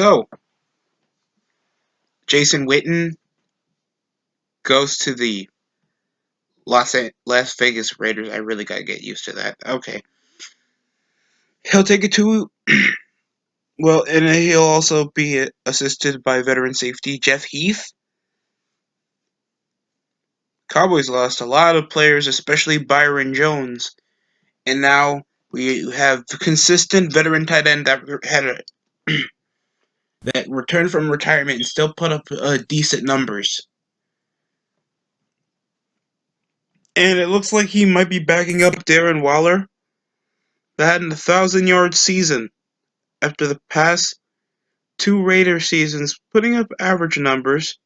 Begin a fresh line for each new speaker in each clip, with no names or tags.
So, Jason Witten goes to the Las Vegas Raiders. I really gotta get used to that. Okay. He'll take it to, well, and he'll also be assisted by veteran safety Jeff Heath. Cowboys lost a lot of players, especially Byron Jones. And now we have consistent veteran tight end that that returned from retirement and still put up decent numbers. And it looks like he might be backing up Darren Waller, that had a 1,000-yard season after the past two Raider seasons, putting up average numbers.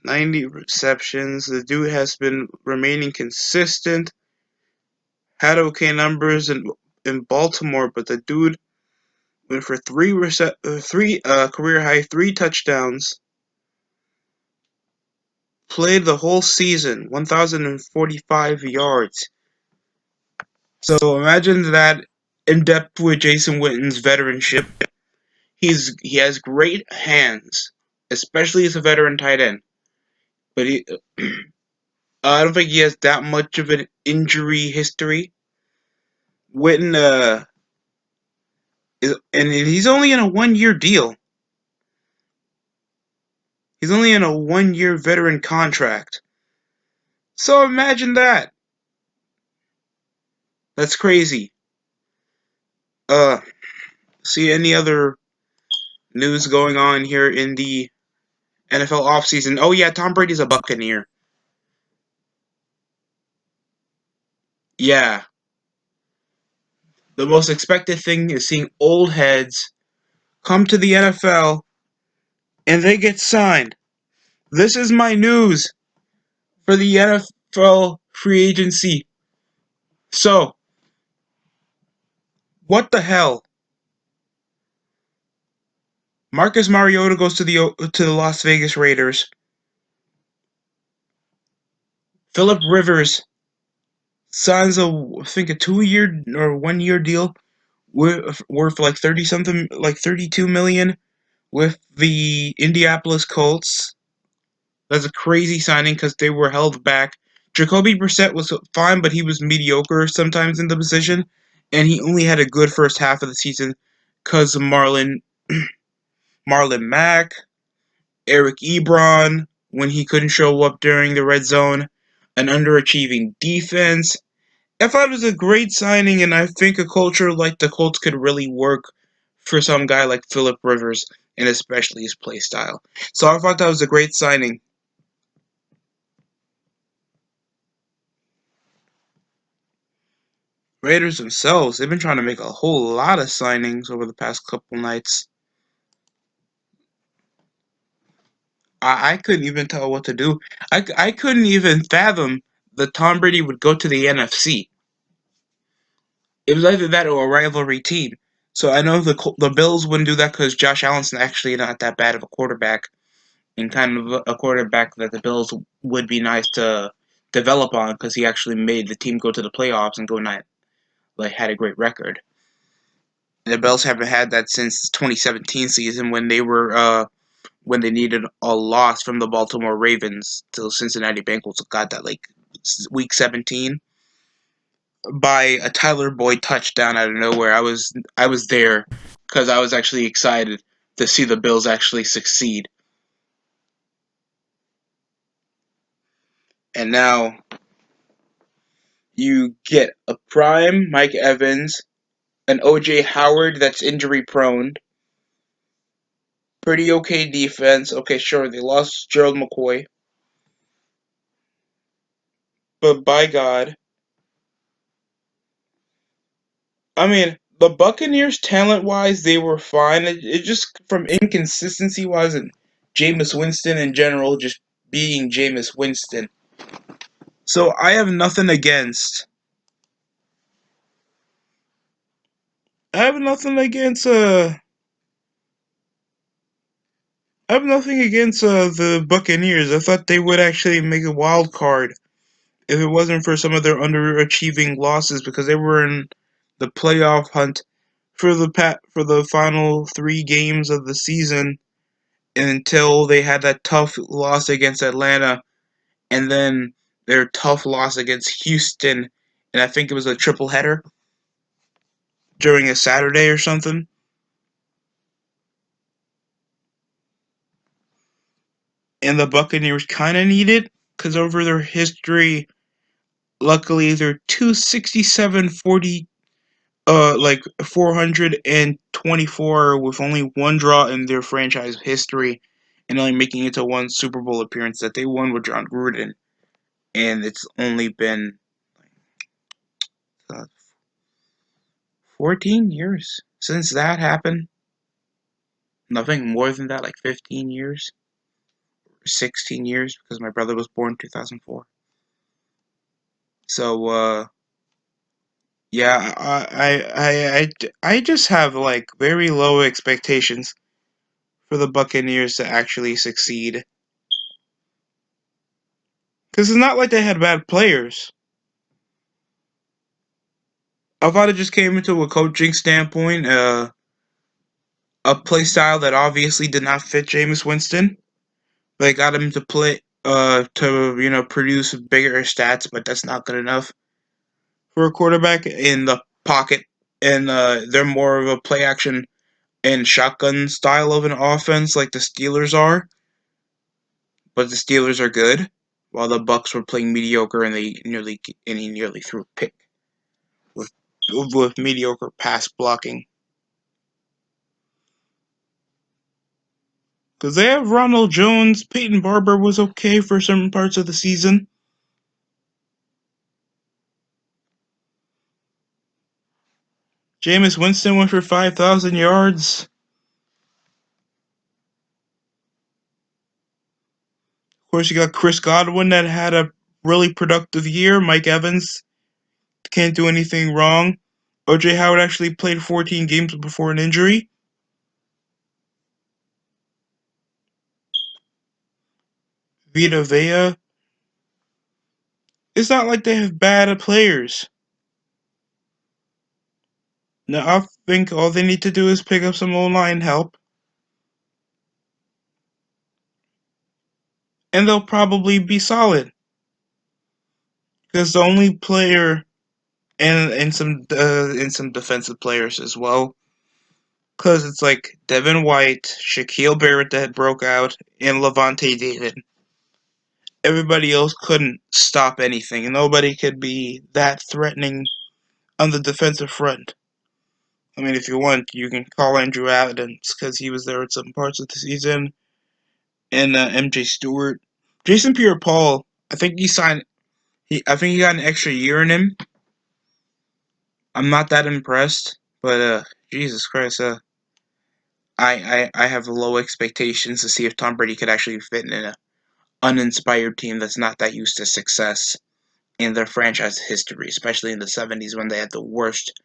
90 receptions. The dude has been remaining consistent. Had okay numbers in Baltimore, but the dude went for three career high 3 touchdowns. Played the whole season, 1,045 yards. So imagine that in depth with Jason Witten's veteranship. He has great hands, especially as a veteran tight end. But I don't think he has that much of an injury history. Witten and he's only in a 1-year deal. He's only in a 1-year veteran contract. So imagine that. That's crazy. See any other news going on here in the NFL offseason? Oh yeah, Tom Brady's a Buccaneer. Yeah. The most expected thing is seeing old heads come to the NFL and they get signed. This is my news for the NFL free agency. So, what the hell? Marcus Mariota goes to the Las Vegas Raiders. Philip Rivers signs I think a 2-year or 1-year deal worth like 30 something, like 32 million with the Indianapolis Colts. That's a crazy signing because they were held back. Jacoby Brissett was fine, but he was mediocre sometimes in the position, and he only had a good first half of the season because of Marlon Mack, Eric Ebron when he couldn't show up during the red zone, an underachieving defense. I thought it was a great signing, and I think a culture like the Colts could really work for some guy like Philip Rivers, and especially his play style. So I thought that was a great signing. Raiders themselves, they've been trying to make a whole lot of signings over the past couple nights. I couldn't even tell what to do. I couldn't even fathom that Tom Brady would go to the NFC. It was either that or a rivalry team. So I know the Bills wouldn't do that because Josh Allen's actually not that bad of a quarterback, and kind of a quarterback that the Bills would be nice to develop on because he actually made the team go to the playoffs and had a great record. The Bills haven't had that since the 2017 season when they needed a loss from the Baltimore Ravens till the Cincinnati Bengals got that like week 17 by a Tyler Boyd touchdown out of nowhere. I was there because I was actually excited to see the Bills actually succeed. And now you get a prime Mike Evans, an OJ Howard that's injury prone, pretty okay defense. Okay, sure, they lost Gerald McCoy, but by God, I mean, the Buccaneers, talent-wise, they were fine. It just from inconsistency-wise and Jameis Winston in general just being Jameis Winston. So I have nothing against. I have nothing against. I have nothing against the Buccaneers. I thought they would actually make a wild card if it wasn't for some of their underachieving losses because they were in the playoff hunt for the final 3 games of the season until they had that tough loss against Atlanta, and then their tough loss against Houston, and I think it was a triple header during a Saturday or something. And the Buccaneers kind of need it because over their history, luckily they're 267 40, like 424 with only one draw in their franchise history, and only making it to one Super Bowl appearance that they won with John Gruden. And it's only been uh, 14 years since that happened. Nothing more than that, like 15 years, 16 years, because my brother was born in 2004. So, yeah, I just have like very low expectations for the Buccaneers to actually succeed. Because it's not like they had bad players. I thought it just came into a coaching standpoint, a play style that obviously did not fit Jameis Winston. They got him to play, to produce bigger stats, but that's not good enough for a quarterback in the pocket. And they're more of a play action and shotgun style of an offense, like the Steelers are. But the Steelers are good, while the Bucks were playing mediocre, and he nearly threw a pick with mediocre pass blocking. Because they have Ronald Jones, Peyton Barber was okay for certain parts of the season. Jameis Winston went for 5,000 yards. Of course, you got Chris Godwin that had a really productive year. Mike Evans can't do anything wrong. OJ Howard actually played 14 games before an injury. Vita Vea. It's not like they have bad players. Now, I think all they need to do is pick up some O-line help, and they'll probably be solid. Because the only player, and some defensive players as well, because it's like Devin White, Shaquille Barrett that broke out, and Levante David. Everybody else couldn't stop anything, and nobody could be that threatening on the defensive front. I mean, if you want, you can call Andrew Adams because he was there at some parts of the season, and MJ Stewart, Jason Pierre-Paul. I think he signed. I think he got an extra year in him. I'm not that impressed, but Jesus Christ, I have low expectations to see if Tom Brady could actually fit in an uninspired team that's not that used to success in their franchise history, especially in the '70s when they had the worst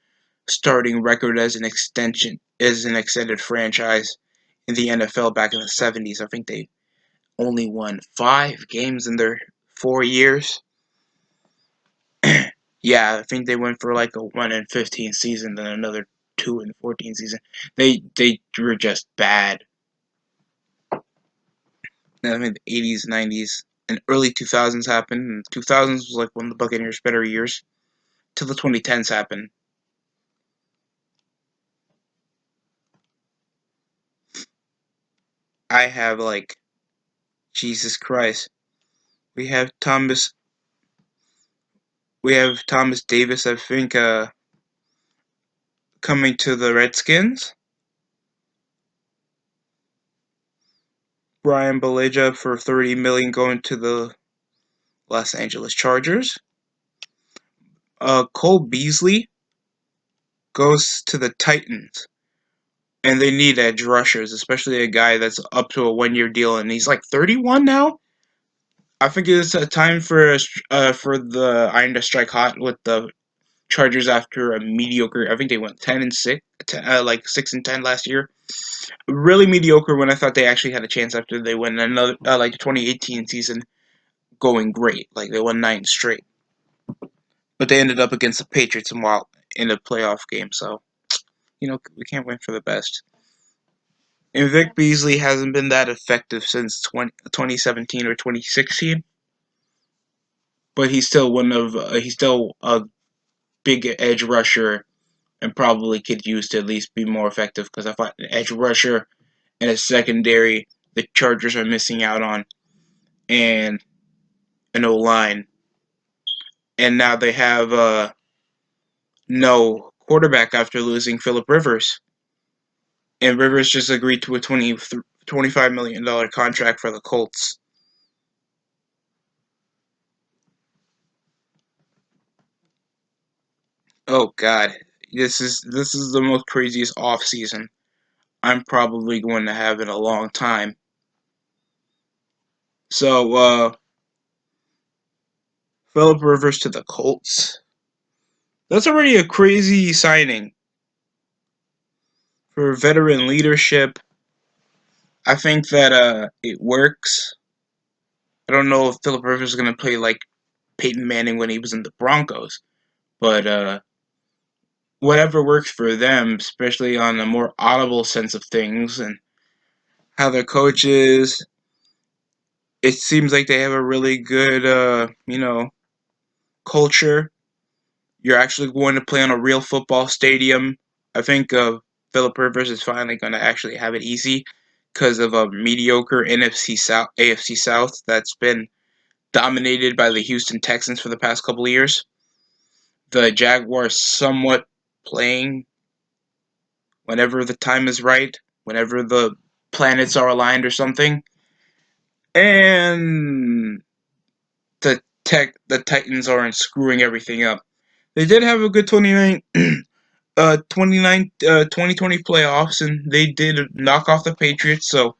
starting record as an extended franchise in the NFL back in the '70s. I think they only won 5 games in their 4 years. Yeah, I think they went for like a 1-15 season, then another 2-14 season. They were just bad. I mean, the '80s, '90s, and early 2000s happened. And 2000s was like one of the Buccaneers' better years till the 2010s happened. I have like Jesus Christ. We have Thomas. We have Thomas Davis. I think coming to the Redskins. Brian Baleja for $30 million going to the Los Angeles Chargers. Cole Beasley goes to the Titans, and they need edge rushers, especially a guy that's up to a 1-year deal, and he's like 31 now. I think it's a time for the Iron to strike hot with the Chargers after a mediocre. I think they went 10-6, like 6-10 last year. Really mediocre when I thought they actually had a chance after they won another like the 2018 season going great. Like they won 9 straight, but they ended up against the Patriots in a playoff game. So we can't win for the best. And Vic Beasley hasn't been that effective since 2017 or 2016, but he's still a big edge rusher and probably could use to at least be more effective because I thought an edge rusher and a secondary the Chargers are missing out on, and an O line, and now they have no quarterback after losing Philip Rivers, and Rivers just agreed to a $25 million contract for the Colts. Oh God, this is the most craziest off season I'm probably going to have in a long time. So Philip Rivers to the Colts. That's already a crazy signing for veteran leadership. I think that it works. I don't know if Philip Rivers is going to play like Peyton Manning when he was in the Broncos, but whatever works for them, especially on a more audible sense of things and how their coaches. It seems like they have a really good, culture. You're actually going to play on a real football stadium. I think Philip Rivers is finally going to actually have it easy because of a mediocre NFC South, AFC South that's been dominated by the Houston Texans for the past couple of years. The Jaguars somewhat playing whenever the time is right, whenever the planets are aligned or something. And the Titans aren't screwing everything up. They did have a good 2020 playoffs, and they did knock off the Patriots, so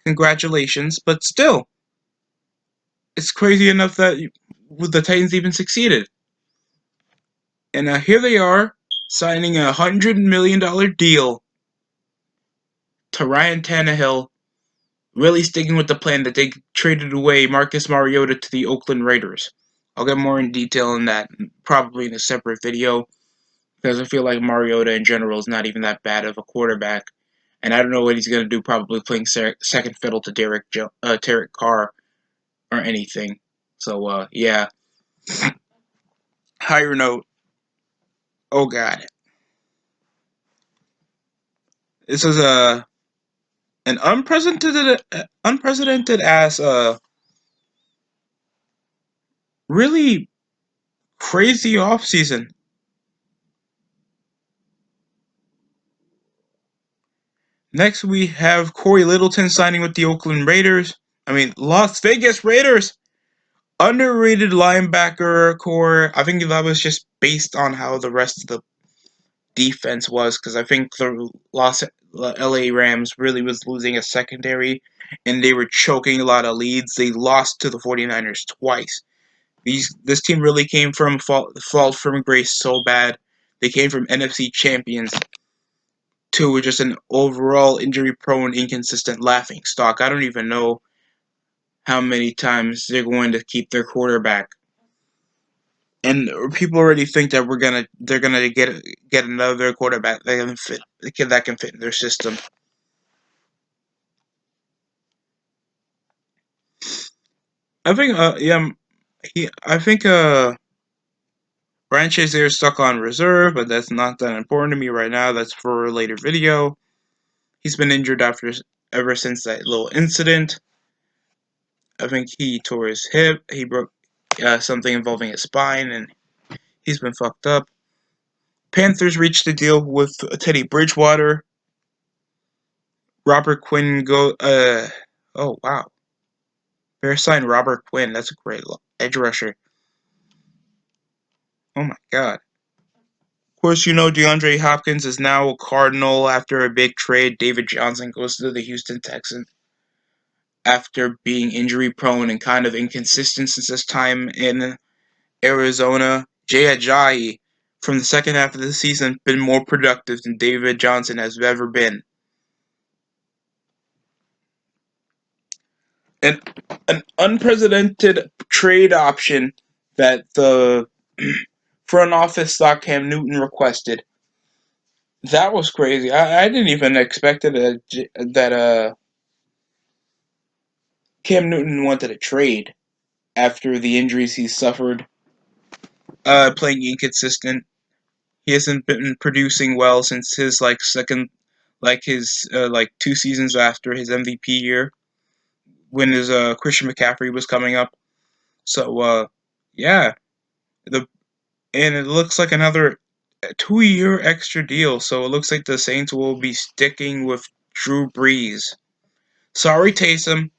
congratulations. But still, it's crazy enough that the Titans even succeeded. And here they are, signing $100 million deal to Ryan Tannehill, really sticking with the plan that they traded away Marcus Mariota to the Oakland Raiders. I'll get more in detail on that probably in a separate video because I feel like Mariota in general is not even that bad of a quarterback, and I don't know what he's going to do. Probably playing second fiddle to Derek Carr or anything. So yeah. Higher note. Oh God, this is an unprecedented ass really crazy off season. Next, we have Corey Littleton signing with the Oakland Raiders. I mean, Las Vegas Raiders. Underrated linebacker core. I think that was just based on how the rest of the defense was, because I think the LA Rams really was losing a secondary, and they were choking a lot of leads. They lost to the 49ers twice. This team really came from fall from grace so bad. They came from NFC champions to just an overall injury-prone, inconsistent laughing stock. I don't even know how many times they're going to keep their quarterback. And people already think that they're gonna get another quarterback that can fit the kid that can fit in their system. I think I think Ryan Shazier is stuck on reserve, but that's not that important to me right now. That's for a later video. He's been injured ever since that little incident. I think he tore his hip. He broke something involving his spine, and he's been fucked up. Panthers reached a deal with Teddy Bridgewater. Robert Quinn go. Oh wow, Bears signed Robert Quinn. That's a great edge rusher. Oh my god. Of course, DeAndre Hopkins is now a Cardinal after a big trade. David Johnson goes to the Houston Texans after being injury prone and kind of inconsistent since his time in Arizona. Jay Ajayi, from the second half of the season, been more productive than David Johnson has ever been. And an unprecedented trade option that the front office thought Cam Newton requested. That was crazy. I didn't even expect that Cam Newton wanted a trade after the injuries he suffered. Playing inconsistent. He hasn't been producing well since his his 2 seasons after his MVP year when his Christian McCaffrey was coming up. So yeah, the and it looks like another 2 year extra deal. So it looks like the Saints will be sticking with Drew Brees. Sorry, Taysom.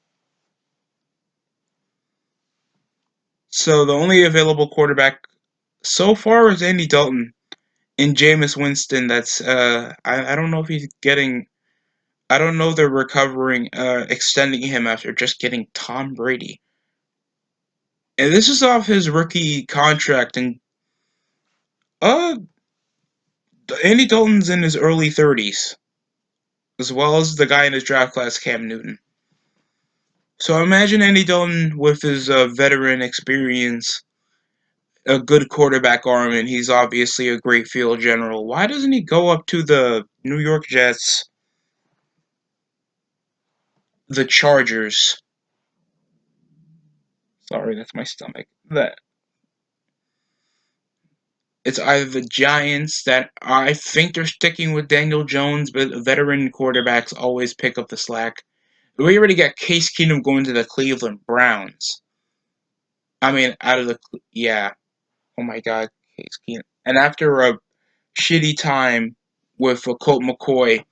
So the only available quarterback so far is Andy Dalton and Jameis Winston. That's I don't know if he's getting. I don't know if they're recovering, extending him after just getting Tom Brady. And this is off his rookie contract, and uh, Andy Dalton's in his early 30s, as well as the guy in his draft class, Cam Newton. So imagine Andy Dalton with his veteran experience, a good quarterback arm, and he's obviously a great field general. Why doesn't he go up to the New York Jets, the Chargers? Sorry, that's my stomach. That it's either the Giants that I think they're sticking with Daniel Jones, but veteran quarterbacks always pick up the slack. We already got Case Keenum going to the Cleveland Browns. I mean, out of the yeah. Oh my God, Case Keenum. And after a shitty time with Colt McCoy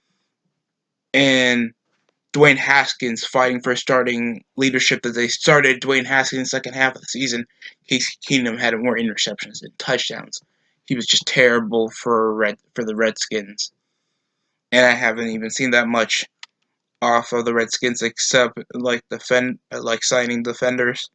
and Dwayne Haskins fighting for starting leadership that they started Dwayne Haskins second half of the season, Case Keenum had more interceptions than touchdowns. He was just terrible for the Redskins. And I haven't even seen that much off of the Redskins except like signing defenders.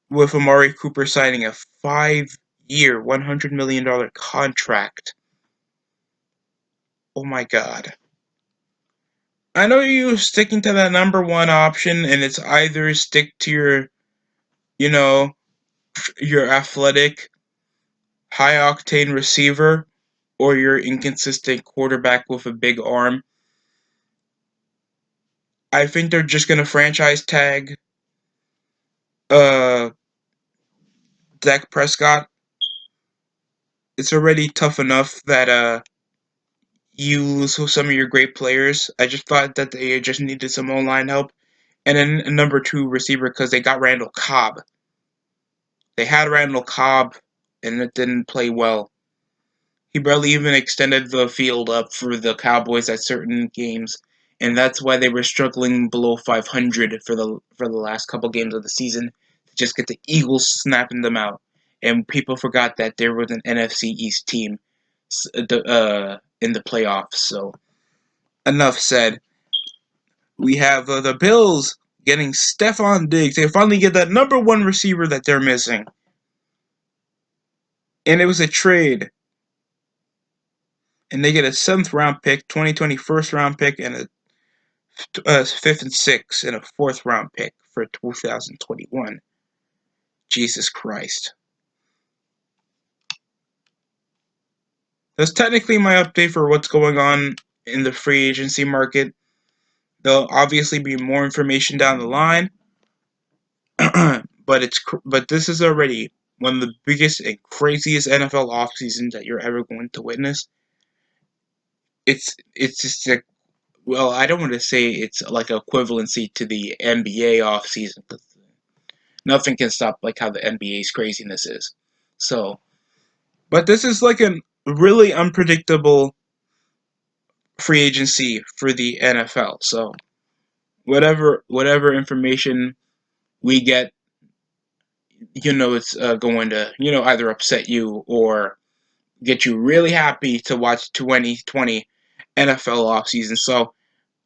With Amari Cooper signing a 5-year, $100 million contract. Oh my God. I know you're sticking to that number one option, and it's either stick to you know, your athletic, high octane receiver, or your inconsistent quarterback with a big arm. I think they're just gonna franchise tag uh Dak Prescott. It's already tough enough that you lose some of your great players. I just thought that they just needed some O-line help. And then a number two receiver because they got Randall Cobb. They had Randall Cobb and it didn't play well. He barely even extended the field up for the Cowboys at certain games, and that's why they were struggling below 500 for the last couple games of the season to just get the Eagles snapping them out. And people forgot that there was an NFC East team in the playoffs. So enough said. We have the Bills getting Stephon Diggs. They finally get that number one receiver that they're missing, and it was a trade. And they get a seventh round pick, 2020 first round pick, and a fifth and sixth, and a fourth round pick for 2021. Jesus Christ. That's technically my update for what's going on in the free agency market. There'll obviously be more information down the line, but this is already one of the biggest and craziest NFL off seasons that you're ever going to witness. It's just a well, I don't want to say it's like equivalency to the NBA off season. Nothing can stop like how the NBA's craziness is. So, but this is like a really unpredictable free agency for the NFL. So, whatever information we get, it's going to either upset you or get you really happy to watch 2020 NFL offseason. So,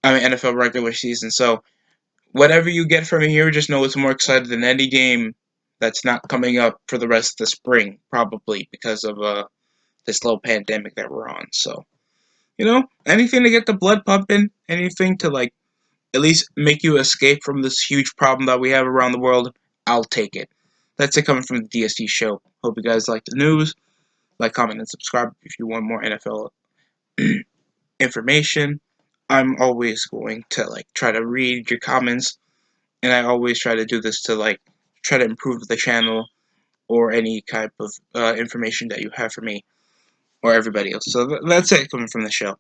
I mean NFL regular season. So, whatever you get from here, just know it's more excited than any game that's not coming up for the rest of the spring, probably because of this little pandemic that we're on. So, anything to get the blood pumping, anything to like at least make you escape from this huge problem that we have around the world, I'll take it. That's it coming from the DST show. Hope you guys like the news. Like, comment, and subscribe if you want more NFL information. I'm always going to try to read your comments, and I always try to do this to try to improve the channel or any type of information that you have for me or everybody else. So that's it coming from the show.